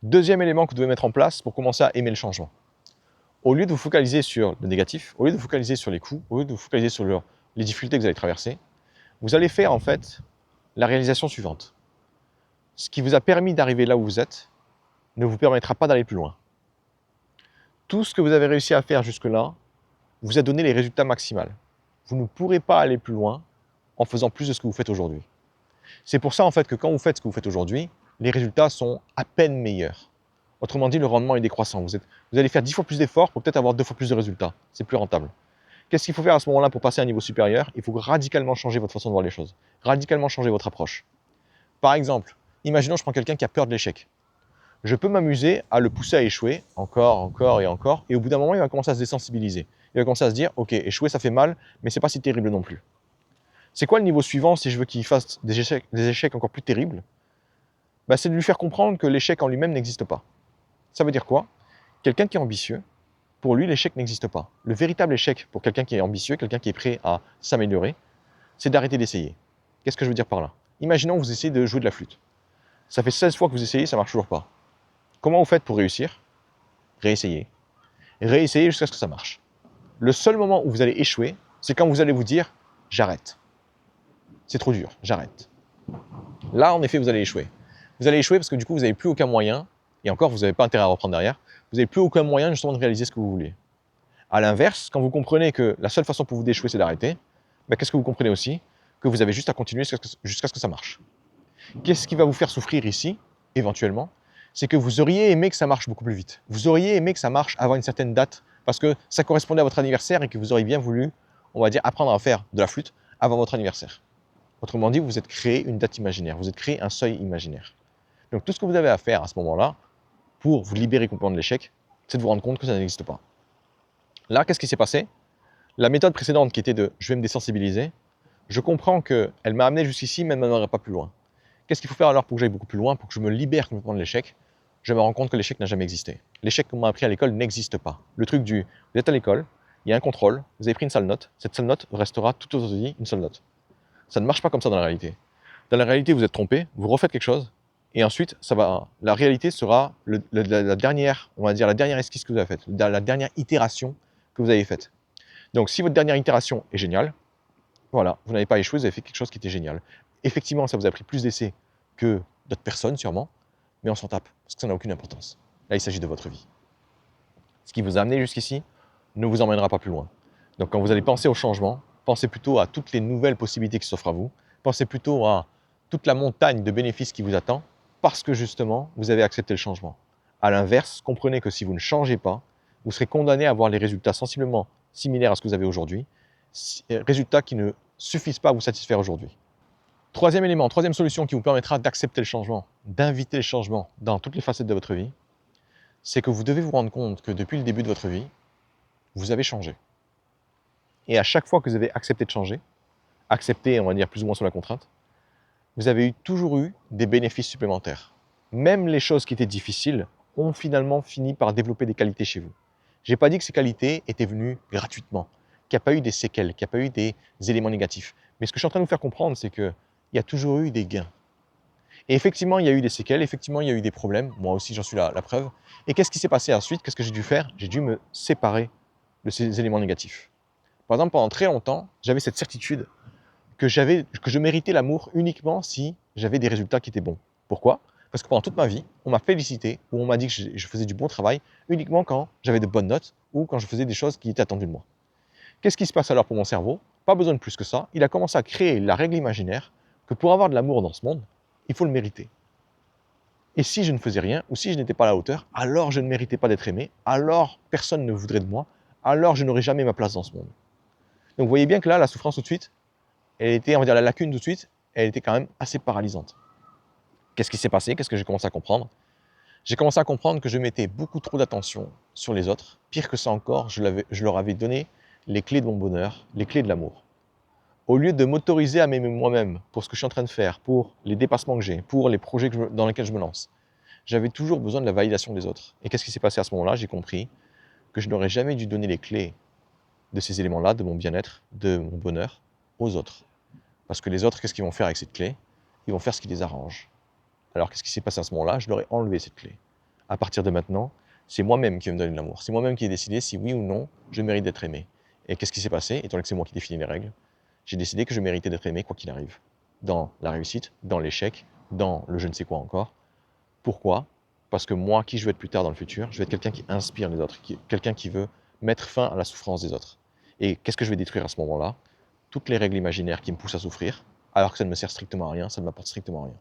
Speaker 1: Deuxième élément que vous devez mettre en place pour commencer à aimer le changement. Au lieu de vous focaliser sur le négatif, au lieu de vous focaliser sur les coûts, au lieu de vous focaliser sur les difficultés que vous allez traverser, vous allez faire en fait la réalisation suivante. Ce qui vous a permis d'arriver là où vous êtes ne vous permettra pas d'aller plus loin. Tout ce que vous avez réussi à faire jusque-là vous a donné les résultats maximaux. Vous ne pourrez pas aller plus loin en faisant plus de ce que vous faites aujourd'hui. C'est pour ça en fait que quand vous faites ce que vous faites aujourd'hui, les résultats sont à peine meilleurs. Autrement dit, le rendement est décroissant. Vous allez faire 10 fois plus d'efforts pour peut-être avoir 2 fois plus de résultats. C'est plus rentable. Qu'est-ce qu'il faut faire à ce moment-là pour passer à un niveau supérieur? Il faut radicalement changer votre façon de voir les choses, radicalement changer votre approche. Par exemple, imaginons je prends quelqu'un qui a peur de l'échec. Je peux m'amuser à le pousser à échouer, encore, encore et encore, et au bout d'un moment, il va commencer à se désensibiliser. Il va commencer à se dire, ok, échouer ça fait mal, mais c'est pas si terrible non plus. C'est quoi le niveau suivant si je veux qu'il fasse des échecs encore plus terribles? C'est de lui faire comprendre que l'échec en lui-même n'existe pas. Ça veut dire quoi? Quelqu'un qui est ambitieux, pour lui, l'échec n'existe pas. Le véritable échec pour quelqu'un qui est ambitieux, quelqu'un qui est prêt à s'améliorer, c'est d'arrêter d'essayer. Qu'est-ce que je veux dire par là? Imaginons que vous essayez de jouer de la flûte. Ça fait 16 fois que vous essayez, ça ne marche toujours pas. Comment vous faites pour réussir? Réessayer. Réessayer jusqu'à ce que ça marche. Le seul moment où vous allez échouer, c'est quand vous allez vous dire « j'arrête ». C'est trop dur, j'arrête. Là, en effet, vous allez échouer. Vous allez échouer parce que du coup, vous n'avez plus aucun moyen, et encore, vous n'avez pas intérêt à reprendre derrière, vous n'avez plus aucun moyen justement de réaliser ce que vous voulez. À l'inverse, quand vous comprenez que la seule façon pour vous d'échouer, c'est d'arrêter, qu'est-ce que vous comprenez aussi? Que vous avez juste à continuer jusqu'à ce que ça marche. Qu'est-ce qui va vous faire souffrir ici, éventuellement? C'est que vous auriez aimé que ça marche beaucoup plus vite. Vous auriez aimé que ça marche avant une certaine date, parce que ça correspondait à votre anniversaire et que vous auriez bien voulu, on va dire, apprendre à faire de la flûte avant votre anniversaire. Autrement dit, vous vous êtes créé une date imaginaire, vous êtes créé un seuil imaginaire. Donc tout ce que vous avez à faire à ce moment-là, pour vous libérer complètement de l'échec, c'est de vous rendre compte que ça n'existe pas. Là, qu'est-ce qui s'est passé? La méthode précédente qui était de « je vais me désensibiliser », je comprends qu'elle m'a amené jusqu'ici, mais elle ne m'amènerait pas plus loin. Qu'est-ce qu'il faut faire alors pour que j'aille beaucoup plus loin, pour que je me libère complètement de l'échec? Je me rends compte que l'échec n'a jamais existé. L'échec qu'on m'a appris à l'école n'existe pas. Le truc du « vous êtes à l'école, il y a un contrôle, vous avez pris une sale note, cette sale note restera toute votre vie une seule note ». Ça ne marche pas comme ça dans la réalité. Dans la réalité, vous êtes trompé, vous refaites quelque chose, et ensuite, la réalité sera la dernière, on va dire, la dernière esquisse que vous avez faite, la dernière itération que vous avez faite. Donc, si votre dernière itération est géniale, voilà, vous n'avez pas échoué, vous avez fait quelque chose qui était génial. Effectivement, ça vous a pris plus d'essais que d'autres personnes, sûrement, mais on s'en tape, parce que ça n'a aucune importance. Là, il s'agit de votre vie. Ce qui vous a amené jusqu'ici ne vous emmènera pas plus loin. Donc, quand vous allez penser au changement, pensez plutôt à toutes les nouvelles possibilités qui s'offrent à vous, pensez plutôt à toute la montagne de bénéfices qui vous attend, parce que justement, vous avez accepté le changement. À l'inverse, comprenez que si vous ne changez pas, vous serez condamné à avoir les résultats sensiblement similaires à ce que vous avez aujourd'hui, résultats qui ne suffisent pas à vous satisfaire aujourd'hui. Troisième élément, troisième solution qui vous permettra d'accepter le changement, d'inviter le changement dans toutes les facettes de votre vie, c'est que vous devez vous rendre compte que depuis le début de votre vie, vous avez changé. Et à chaque fois que vous avez accepté de changer, accepté, on va dire plus ou moins sous la contrainte, vous avez toujours eu des bénéfices supplémentaires. Même les choses qui étaient difficiles ont finalement fini par développer des qualités chez vous. Je n'ai pas dit que ces qualités étaient venues gratuitement, qu'il n'y a pas eu des séquelles, qu'il n'y a pas eu des éléments négatifs. Mais ce que je suis en train de vous faire comprendre, c'est qu'il y a toujours eu des gains. Et effectivement, il y a eu des séquelles, effectivement, il y a eu des problèmes. Moi aussi, j'en suis la preuve. Et qu'est-ce qui s'est passé ensuite? Qu'est-ce que j'ai dû faire? J'ai dû me séparer de ces éléments négatifs. Par exemple, pendant très longtemps, j'avais cette certitude que je méritais l'amour uniquement si j'avais des résultats qui étaient bons. Pourquoi? Parce que pendant toute ma vie, on m'a félicité ou on m'a dit que je faisais du bon travail uniquement quand j'avais de bonnes notes ou quand je faisais des choses qui étaient attendues de moi. Qu'est-ce qui se passe alors pour mon cerveau? Pas besoin de plus que ça. Il a commencé à créer la règle imaginaire que pour avoir de l'amour dans ce monde, il faut le mériter. Et si je ne faisais rien ou si je n'étais pas à la hauteur, alors je ne méritais pas d'être aimé, alors personne ne voudrait de moi, alors je n'aurais jamais ma place dans ce monde. Donc vous voyez bien que là, la souffrance tout de suite, elle était, on va dire, la lacune tout de suite, elle était quand même assez paralysante. Qu'est-ce qui s'est passé? Qu'est-ce que j'ai commencé à comprendre? J'ai commencé à comprendre que je mettais beaucoup trop d'attention sur les autres. Pire que ça encore, je leur avais donné les clés de mon bonheur, les clés de l'amour. Au lieu de m'autoriser à m'aimer moi-même pour ce que je suis en train de faire, pour les dépassements que j'ai, pour les projets dans lesquels je me lance, j'avais toujours besoin de la validation des autres. Et qu'est-ce qui s'est passé à ce moment-là? J'ai compris que je n'aurais jamais dû donner les clés de ces éléments-là, de mon bien-être, de mon bonheur, aux autres. Parce que les autres, qu'est-ce qu'ils vont faire avec cette clé? Ils vont faire ce qui les arrange. Alors qu'est-ce qui s'est passé à ce moment-là? Je leur ai enlevé cette clé. À partir de maintenant, c'est moi-même qui vais me donner de l'amour. C'est moi-même qui ai décidé si oui ou non je mérite d'être aimé. Et qu'est-ce qui s'est passé? Étant donné que c'est moi qui définis les règles, j'ai décidé que je méritais d'être aimé quoi qu'il arrive. Dans la réussite, dans l'échec, dans le je ne sais quoi encore. Pourquoi? Parce que moi, qui je veux être plus tard dans le futur, je vais être quelqu'un qui inspire les autres, quelqu'un qui veut mettre fin à la souffrance des autres. Et qu'est-ce que je vais détruire à ce moment-là? Toutes les règles imaginaires qui me poussent à souffrir, alors que ça ne me sert strictement à rien, ça ne m'apporte strictement à rien.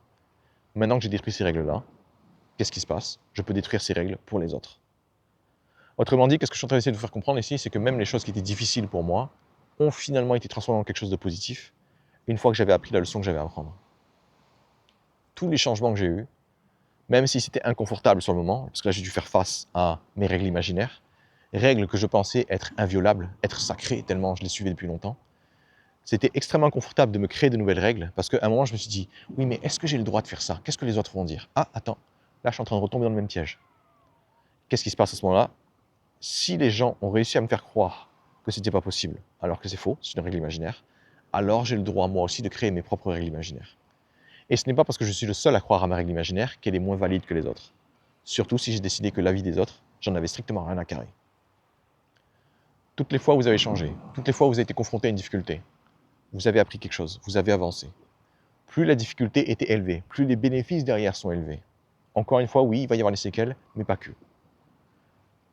Speaker 1: Maintenant que j'ai détruit ces règles-là, qu'est-ce qui se passe? Je peux détruire ces règles pour les autres. Autrement dit, qu'est-ce que je suis en train d'essayer de vous faire comprendre ici? C'est que même les choses qui étaient difficiles pour moi ont finalement été transformées en quelque chose de positif une fois que j'avais appris la leçon que j'avais à apprendre. Tous les changements que j'ai eus, même si c'était inconfortable sur le moment, parce que là j'ai dû faire face à mes règles imaginaires, règles que je pensais être inviolables, être sacrées tellement je les suivais depuis longtemps, c'était extrêmement confortable de me créer de nouvelles règles, parce qu'à un moment je me suis dit, oui mais est-ce que j'ai le droit de faire ça? Qu'est-ce que les autres vont dire? Ah attends, là je suis en train de retomber dans le même piège. Qu'est-ce qui se passe à ce moment-là? Si les gens ont réussi à me faire croire que c'était pas possible, alors que c'est faux, c'est une règle imaginaire, alors j'ai le droit moi aussi de créer mes propres règles imaginaires. Et ce n'est pas parce que je suis le seul à croire à ma règle imaginaire qu'elle est moins valide que les autres. Surtout si j'ai décidé que la vie des autres, j'en avais strictement rien à carrer. Toutes les fois où vous avez changé, toutes les fois où vous avez été confronté à une difficulté, vous avez appris quelque chose, vous avez avancé. Plus la difficulté était élevée, plus les bénéfices derrière sont élevés. Encore une fois, oui, il va y avoir les séquelles, mais pas que.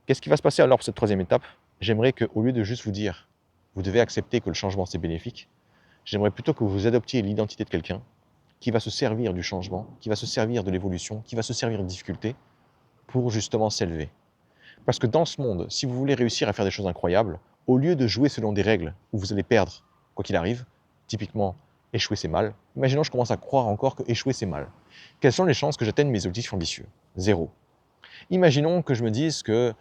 Speaker 1: Qu'est-ce qui va se passer alors pour cette troisième étape? J'aimerais qu'au lieu de juste vous dire, vous devez accepter que le changement c'est bénéfique, j'aimerais plutôt que vous adoptiez l'identité de quelqu'un qui va se servir du changement, qui va se servir de l'évolution, qui va se servir des difficultés pour justement s'élever. Parce que dans ce monde, si vous voulez réussir à faire des choses incroyables, au lieu de jouer selon des règles où vous allez perdre quoi qu'il arrive, typiquement échouer c'est mal, imaginons je commence à croire encore que échouer c'est mal. Quelles sont les chances que j'atteigne mes objectifs ambitieux? Zéro. Imaginons que je me dise que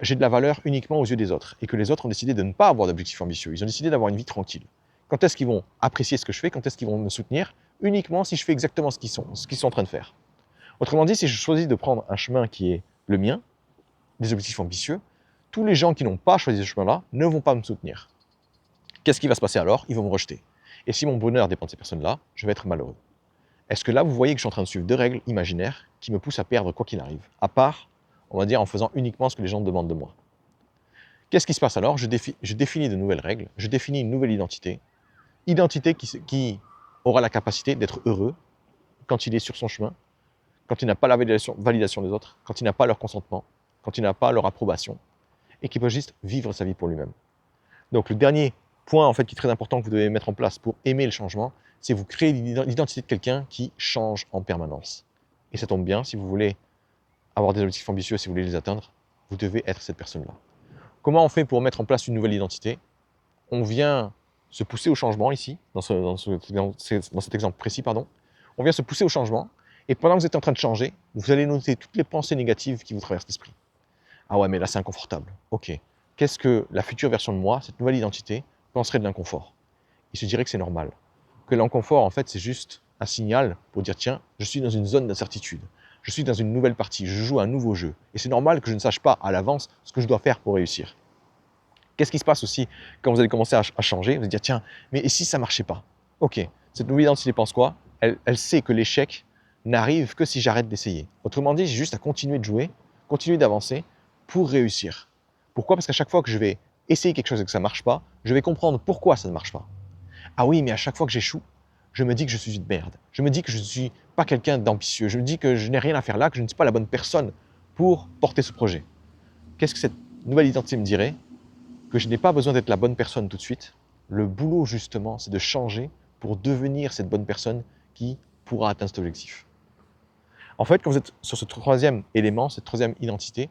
Speaker 1: j'ai de la valeur uniquement aux yeux des autres et que les autres ont décidé de ne pas avoir d'objectifs ambitieux. Ils ont décidé d'avoir une vie tranquille. Quand est-ce qu'ils vont apprécier ce que je fais? Quand est-ce qu'ils vont me soutenir? Uniquement si je fais exactement ce qu'ils sont en train de faire. Autrement dit, si je choisis de prendre un chemin qui est le mien, des objectifs ambitieux, tous les gens qui n'ont pas choisi ce chemin-là ne vont pas me soutenir. Qu'est-ce qui va se passer alors? Ils vont me rejeter. Et si mon bonheur dépend de ces personnes-là, je vais être malheureux. Est-ce que là, vous voyez que je suis en train de suivre deux règles imaginaires qui me poussent à perdre quoi qu'il arrive, à part, on va dire, en faisant uniquement ce que les gens demandent de moi? Qu'est-ce qui se passe alors? Je définis de nouvelles règles, je définis une nouvelle identité qui aura la capacité d'être heureux quand il est sur son chemin, quand il n'a pas la validation des autres, quand il n'a pas leur consentement, quand il n'a pas leur approbation, et qui peut juste vivre sa vie pour lui-même. Donc le dernier point en fait qui est très important que vous devez mettre en place pour aimer le changement, c'est vous créer l'identité de quelqu'un qui change en permanence. Et ça tombe bien, si vous voulez avoir des objectifs ambitieux, si vous voulez les atteindre, vous devez être cette personne-là. Comment on fait pour mettre en place une nouvelle identité? On vient se pousser au changement ici, dans cet exemple précis, pardon. On vient se pousser au changement, et pendant que vous êtes en train de changer, vous allez noter toutes les pensées négatives qui vous traversent l'esprit. Ah ouais, mais là c'est inconfortable. Ok. Qu'est-ce que la future version de moi, cette nouvelle identité, penserait de l'inconfort? Il se dirait que c'est normal. Que l'inconfort, en fait, c'est juste un signal pour dire tiens, je suis dans une zone d'incertitude. Je suis dans une nouvelle partie, je joue un nouveau jeu. Et c'est normal que je ne sache pas à l'avance ce que je dois faire pour réussir. Qu'est-ce qui se passe aussi quand vous allez commencer à changer? Vous allez dire tiens, mais et si ça ne marchait pas? Ok, cette nouvelle identité pense quoi? Elle sait que l'échec n'arrive que si j'arrête d'essayer. Autrement dit, j'ai juste à continuer de jouer, continuer d'avancer pour réussir. Pourquoi? Parce qu'à chaque fois que je vais essayer quelque chose et que ça ne marche pas, je vais comprendre pourquoi ça ne marche pas. Ah oui, mais à chaque fois que j'échoue, je me dis que je suis une merde. Je me dis que je ne suis pas quelqu'un d'ambitieux. Je me dis que je n'ai rien à faire là, que je ne suis pas la bonne personne pour porter ce projet. Qu'est-ce que cette nouvelle identité me dirait? Que je n'ai pas besoin d'être la bonne personne tout de suite. Le boulot, justement, c'est de changer pour devenir cette bonne personne qui pourra atteindre cet objectif. En fait, quand vous êtes sur ce troisième élément, cette troisième identité,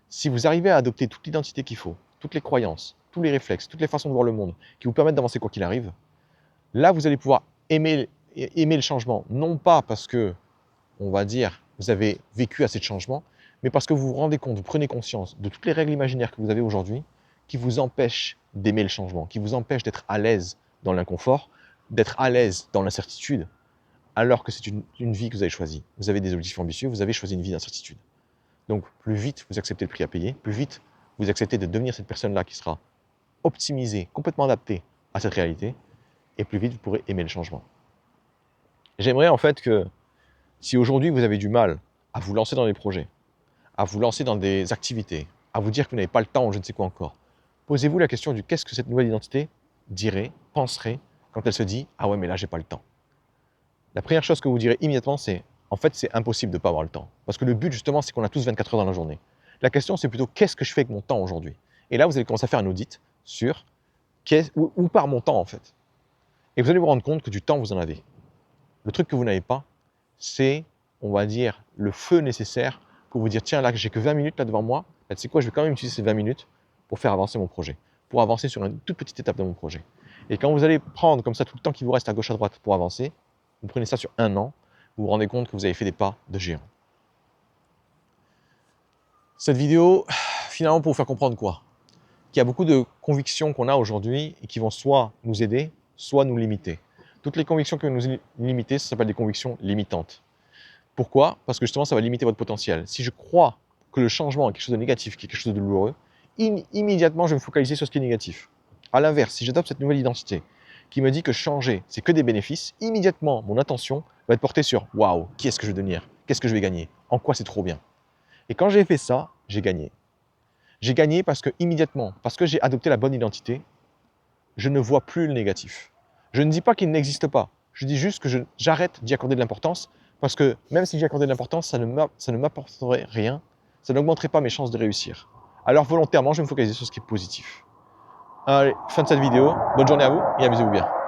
Speaker 1: si vous arrivez à adopter toute l'identité qu'il faut, toutes les croyances, tous les réflexes, toutes les façons de voir le monde qui vous permettent d'avancer quoi qu'il arrive, là, vous allez pouvoir aimer le changement, non pas parce que, on va dire, vous avez vécu assez de changements, mais parce que vous vous rendez compte, vous prenez conscience de toutes les règles imaginaires que vous avez aujourd'hui qui vous empêchent d'aimer le changement, qui vous empêchent d'être à l'aise dans l'inconfort, d'être à l'aise dans l'incertitude, alors que c'est une vie que vous avez choisie. Vous avez des objectifs ambitieux, vous avez choisi une vie d'incertitude. Donc, plus vite vous acceptez le prix à payer, plus vite vous acceptez de devenir cette personne-là qui sera optimisée, complètement adaptée à cette réalité, et plus vite vous pourrez aimer le changement. J'aimerais en fait que, si aujourd'hui vous avez du mal à vous lancer dans des projets, à vous lancer dans des activités, à vous dire que vous n'avez pas le temps ou je ne sais quoi encore, posez-vous la question du qu'est-ce que cette nouvelle identité dirait, penserait, quand elle se dit « Ah ouais, mais là, j'ai pas le temps ». La première chose que vous direz immédiatement, c'est En fait, c'est impossible de ne pas avoir le temps. Parce que le but, justement, c'est qu'on a tous 24 heures dans la journée. La question, c'est plutôt qu'est-ce que je fais avec mon temps aujourd'hui? Et là, vous allez commencer à faire un audit sur où part mon temps, en fait. Et vous allez vous rendre compte que du temps, vous en avez. Le truc que vous n'avez pas, c'est, on va dire, le feu nécessaire pour vous dire, tiens, là, j'ai que 20 minutes là devant moi. Là, tu sais quoi, je vais quand même utiliser ces 20 minutes pour faire avancer mon projet, pour avancer sur une toute petite étape de mon projet. Et quand vous allez prendre comme ça tout le temps qui vous reste à gauche, à droite pour avancer, vous prenez ça sur un an, vous vous rendez compte que vous avez fait des pas de géant. Cette vidéo, finalement, pour vous faire comprendre quoi? Qu'il y a beaucoup de convictions qu'on a aujourd'hui et qui vont soit nous aider, soit nous limiter. Toutes les convictions qui vont nous limiter, ça s'appelle des convictions limitantes. Pourquoi? Parce que justement, ça va limiter votre potentiel. Si je crois que le changement est quelque chose de négatif, quelque chose de douloureux, immédiatement, je vais me focaliser sur ce qui est négatif. À l'inverse, si j'adopte cette nouvelle identité qui me dit que changer, c'est que des bénéfices, immédiatement, mon attention va être portée sur « Waouh, qui est-ce que je vais devenir? Qu'est-ce que je vais gagner? En quoi c'est trop bien ?» Et quand j'ai fait ça, j'ai gagné. J'ai gagné parce que immédiatement, parce que j'ai adopté la bonne identité, je ne vois plus le négatif. Je ne dis pas qu'il n'existe pas. Je dis juste que j'arrête d'y accorder de l'importance parce que même si j'y accordais de l'importance, ça ne m'apporterait rien, ça n'augmenterait pas mes chances de réussir. Alors volontairement, je vais me focaliser sur ce qui est positif. Allez, fin de cette vidéo. Bonne journée à vous et amusez-vous bien.